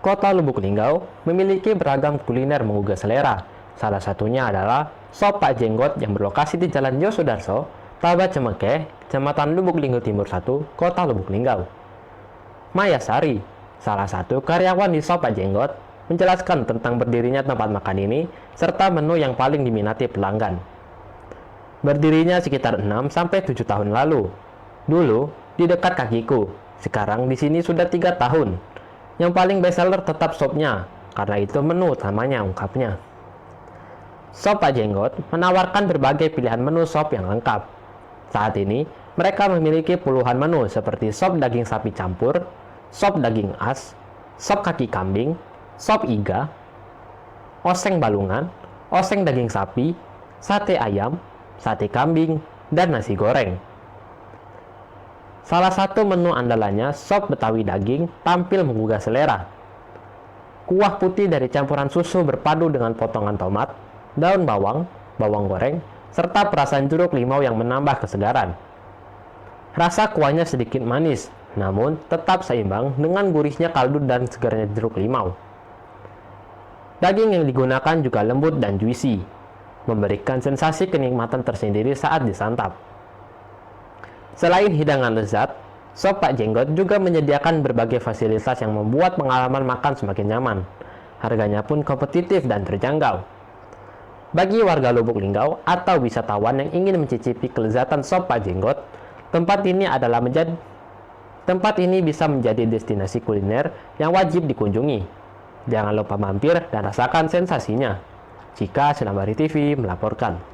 Kota Lubuk Linggau memiliki beragam kuliner menggugah selera. Salah satunya adalah Sop Pak Jenggot yang berlokasi di Jalan Yosudarso, Taba Cemekeh, Kecamatan Lubuk Linggau Timur 1, Kota Lubuk Linggau. Maya Sari, salah satu karyawan di Sop Pak Jenggot, menjelaskan tentang berdirinya tempat makan ini serta menu yang paling diminati pelanggan. Berdirinya sekitar 6-7 tahun lalu. Dulu di dekat kakiku, sekarang di sini sudah 3 tahun. Yang paling bestseller tetap sopnya, karena itu menu utamanya, ungkapnya. Sop Pak Jenggot menawarkan berbagai pilihan menu sop yang lengkap. Saat ini, mereka memiliki puluhan menu seperti sop daging sapi campur, sop daging as, sop kaki kambing, sop iga, oseng balungan, oseng daging sapi, sate ayam, sate kambing, dan nasi goreng. Salah satu menu andalannya, sop Betawi daging, tampil menggugah selera. Kuah putih dari campuran susu berpadu dengan potongan tomat, daun bawang, bawang goreng, serta perasan jeruk limau yang menambah kesegaran. Rasa kuahnya sedikit manis, namun tetap seimbang dengan gurihnya kaldu dan segarnya jeruk limau. Daging yang digunakan juga lembut dan juicy, memberikan sensasi kenikmatan tersendiri saat disantap. Selain hidangan lezat, Sop Pak Jenggot juga menyediakan berbagai fasilitas yang membuat pengalaman makan semakin nyaman. Harganya pun kompetitif dan terjangkau. Bagi warga Lubuk Linggau atau wisatawan yang ingin mencicipi kelezatan Sop Pak Jenggot, tempat ini bisa menjadi destinasi kuliner yang wajib dikunjungi. Jangan lupa mampir dan rasakan sensasinya. Cika Senabari TV melaporkan.